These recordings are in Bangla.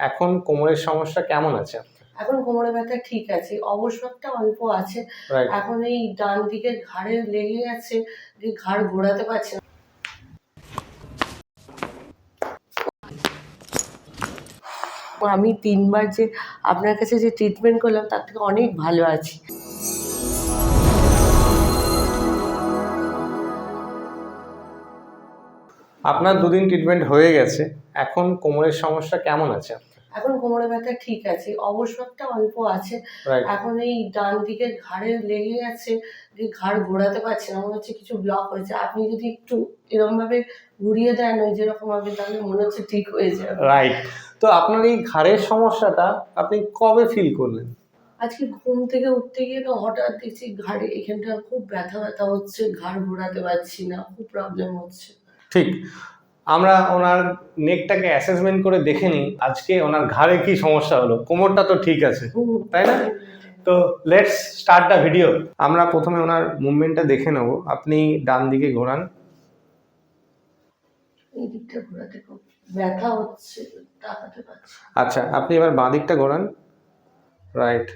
এখন কোমরের সমস্যা কেমন আছে? এখন কোমরে ব্যথা ঠিক আছে, অবসরটা অল্প আছে। রাইট। এখন এই ডান দিকের ঘাড়ে লেগে গেছে, যে ঘাড় ঘোরাতে পারছি না। আমি 3 বার যে আপনার কাছে যে ট্রিটমেন্ট করলাম তার থেকে অনেক ভালো আছি। আপনার 2 দিন ট্রিটমেন্ট হয়ে গেছে। এখন কোমরের সমস্যা কেমন আছে? এখন কোমরে ব্যথা ঠিক আছে, অবসরটা অল্প আছে। রাইট। এখন এই ডান দিকের ঘাড়ে লেগে গেছে, যে ঘাড় ঘোরাতে পারছি না, মনে হচ্ছে কিছু ব্লক হয়েছে। আপনি যদি একটু এরকম ভাবে ঘুরিয়ে দেন ওই যেরকম ভাবে, তাহলে মনে হচ্ছে ঠিক হয়ে যাবে। রাইট। তো আপনার এই ঘাড়ের সমস্যাটা আপনি কবে ফিল করলেন? আজকে ঘুম থেকে উঠতে গিয়ে না হঠাৎ দেখছি ঘাড়ে এখানটা খুব ব্যথা ব্যথা হচ্ছে, ঘাড় ঘোরাতে পারছি না, খুব প্রবলেম হচ্ছে। ঠিক। আমরা ওনার নেকটাকে অ্যাসেসমেন্ট করে দেখে নিই আজকে ওনার ঘাড়ে কি সমস্যা হলো। কোমরটা তো ঠিক আছে, তাই না? তো লেটস স্টার্ট দ্য ভিডিও। আমরা প্রথমে ওনার মুভমেন্টটা দেখে নেব। আপনি ডান দিকে ঘোরান। এই দিকটা ঘোরাতে খুব ব্যথা হচ্ছে, তাকাতে পারছি। আচ্ছা, আপনি এবার বাঁ দিকটা ঘোরান। রাইট।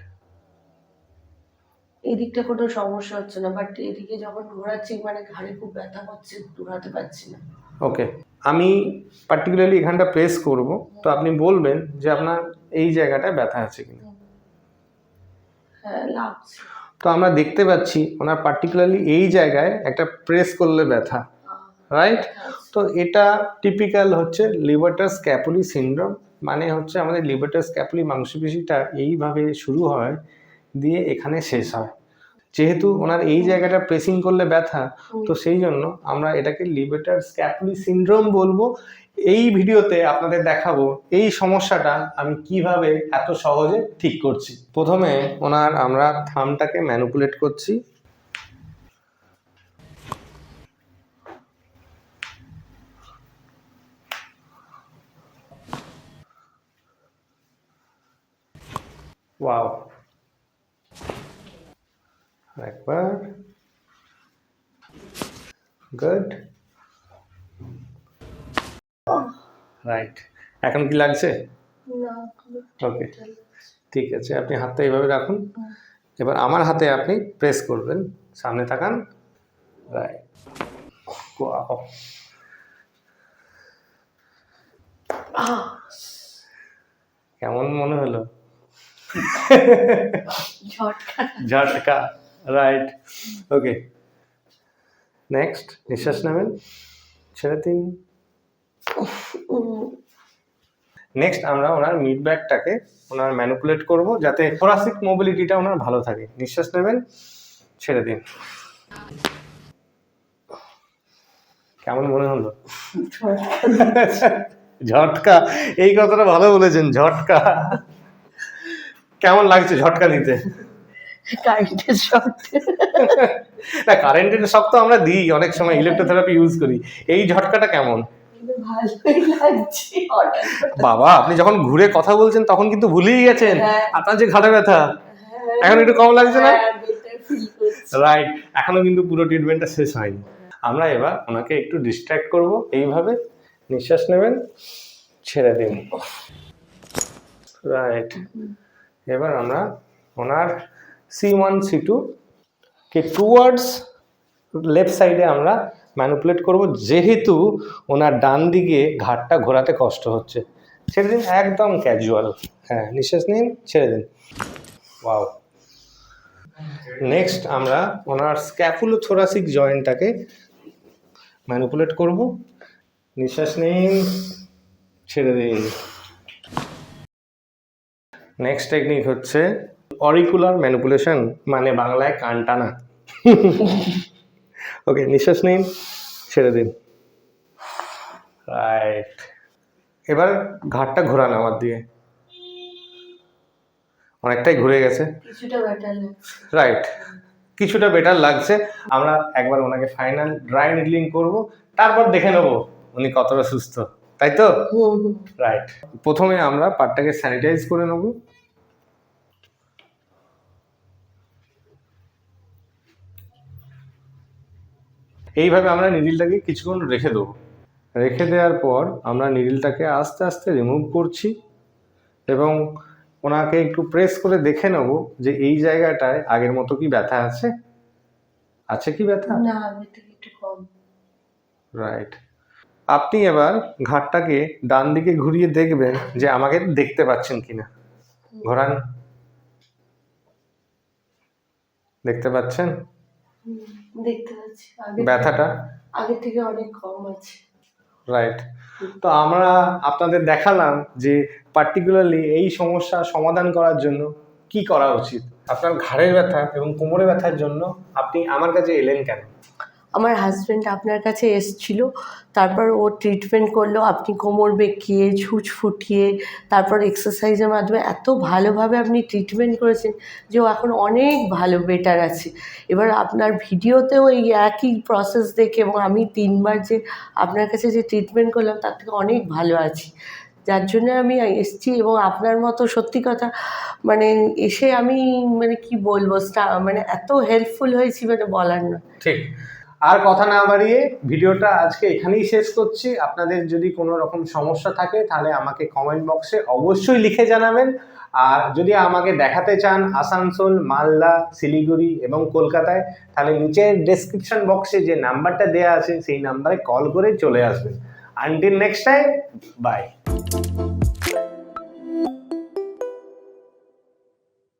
এই দিকটা কোনো সমস্যা হচ্ছে না, বাট এদিকে যখন ঘোরাচ্ছি মানে ঘাড়ে খুব ব্যথা হচ্ছে, ঘোরাতে পারছি না। ওকে, আমি পার্টিকুলারলি এখানটা প্রেস করব, তো আপনি বলবেন যে আপনার এই জায়গাটায় ব্যথা আছে কিনা। হ্যাঁ, লাগছে। তো আমরা দেখতে পাচ্ছি ওনার পার্টিকুলারলি এই জায়গায় একটা প্রেস করলে ব্যথা, রাইট? তো এটা টিপিক্যাল হচ্ছে লিবার্টাস স্ক্যাপুলি সিনড্রোম। মানে হচ্ছে আমাদের লিবার্টাস স্ক্যাপুলি মাংসপেশিটা এইভাবে শুরু হয় দিয়ে এখানে শেষ হয়। যেহেতু ওনার এই জায়গাটা প্রেসিং করলে ব্যথা, তো সেই জন্য আমরা এটাকে লিবার্টাস স্ক্যাপুলি সিনড্রোম বলবো। এই ভিডিওতে আপনাদের দেখাবো এই সমস্যাটা আমি কিভাবে এত সহজে ঠিক করছি। প্রথমে ওনার আমরা থামটাকে ম্যানিপুলেট করছি। ওয়াও, একবার, গুড, রাইট। এখন কি লাগছে? না, ওকে, ঠিক আছে। আপনি হাতটা এইভাবে রাখুন। এবার আমার হাতে আপনি প্রেস করবেন, সামনে তাকান। রাইট। ওয়াও, কেমন মনে হলো? ঝটকা, রাইট। ওকে, নেক্সট নিঃশ্বাস নেবেন, ছেড়ে দিন। নেক্সট আমরা ওনার মিড ব্যাকটাকে ওনার ম্যানিপুলেট করব যাতে থোরাসিক মোবিলিটিটা ওনার ভালো থাকে। নিঃশ্বাস নেবেন, ছেড়ে দিন। কেমন মনে হলো? ঝটকা, এই কথাটা ভালো বলেছেন, ঝটকা। কেমন লাগছে ঝটকা নিতে? কারেন্টের শক। না, কারেন্টের শক তো আমরা দিই অনেক সময়, ইলেকট্রোথেরাপি ইউজ করি। এই ঝটকাটা কেমন? ভালোই লাগছে। বাবা, আপনি যখন ঘুরে কথা বলছেন তখন কিন্তু ভুলেই গেছেন আপনার যে ঘাড়ে ব্যথা। এখন একটু কম লাগছে না? রাইট। এখনো কিন্তু পুরো ট্রিটমেন্টটা শেষ হয়নি। আমরা এবার ওনাকে একটু ডিস্ট্র্যাক্ট করব। এইভাবে নিঃশ্বাস নেবেন, ছেড়ে দিন। রাইট। এবার আমরা ওনার C1 C2 কে টুয়ার্ডস লেফট সাইডে আমরা ম্যানিপুলেট করব, যেহেতু ওনার ডান দিকে ঘাড়টা ঘোরাতে কষ্ট হচ্ছে। ছেড়ে দিন, একদম ক্যাজুয়াল। হ্যাঁ, নিঃশ্বাস নিন, ছেড়ে দিন। ওয়াও। নেক্সট আমরা ওনার স্ক্যাপুলোথোরাসিক জয়েন্টটাকে ম্যানিপুলেট করব। নিঃশ্বাস নিন, ছেড়ে দিন। নেক্সট টেকনিক হচ্ছে অরিকুলার ম্যানিপুলেশন, মানে বাংলায় কান টানা। ওকে, নিঃশ্বাস নিন, ছেড়ে দিন। রাইট। এবার ঘাড়টা ঘোরান আমার দিয়ে। অনেকটাই ঘুরে গেছে, কিছুটা বেটার লাগছে। রাইট, কিছুটা বেটার লাগছে। আমরা একবার ওনাকে ফাইনাল ড্রাই নিডলিং করব, তারপর দেখে নেব উনি কতটা সুস্থ, তাই তো? রাইট। প্রথমে আমরা পার্টটাকে স্যানিটাইজ করে নেব। এইভাবে আমরা নিডলটাকে কিছুক্ষণ রেখে দেবো। রেখে দেওয়ার পর আমরা নিডলটাকে আস্তে আস্তে রিমুভ করছি। এবং ওনাকে একটু প্রেস করে দেখে নেব যে এই জায়গাটায় আগের মতো কি ব্যথা আছে, আছে কি ব্যথা? না, আমি থেকে একটু কম। রাইট। আপনি এবার ঘাটটাকে ডান দিকে ঘুরিয়ে দেখবেন যে আমাকে দেখতে পাচ্ছেন কিনা। ঘোরান, দেখতে পাচ্ছেন দেখতে পাচ্ছি ব্যথাটা? আগের থেকে অনেক কম আছে। রাইট। তো আমরা আপনাদের দেখালাম যে পার্টিকুলারলি এই সমস্যার সমাধান করার জন্য কি করা উচিত। আপনার ঘাড়ের ব্যথা এবং কোমরে ব্যথার জন্য আপনি আমার কাছে এলেন কেন? আমার হাজব্যান্ড আপনার কাছে এসছিল, তারপর ও ট্রিটমেন্ট করলো, আপনি কোমর বেঁকিয়ে ছুঁচ ফুটিয়ে তারপর এক্সারসাইজের মাধ্যমে এত ভালোভাবে আপনি ট্রিটমেন্ট করেছেন যে ও এখন অনেক ভালো বেটার আছে। এবার আপনার ভিডিওতেও এই একই প্রসেস দেখে এবং আমি 3বার যে আপনার কাছে যে ট্রিটমেন্ট করলাম তার থেকে অনেক ভালো আছি, যার জন্য আমি এসেছি। এবং আপনার মতো সত্যি কথা মানে এসে আমি মানে কি বলবো, মানে এত হেল্পফুল হয়েছি মানে বলার না। ঠিক। আর কথা না বাড়িয়ে ভিডিওটা আজকে এখানেই শেষ করছি। আপনাদের যদি কোনো রকম সমস্যা থাকে তাহলে আমাকে কমেন্ট বক্সে অবশ্যই লিখে জানাবেন। আর যদি আমাকে দেখাতে চান আসানসোল, মালদা, শিলিগুড়ি এবং কলকাতায়, তাহলে নিচের ডেসক্রিপশন বক্সে যে নাম্বারটা দেওয়া আছে সেই নাম্বারে কল করে চলে আসবেন। Until next time, by.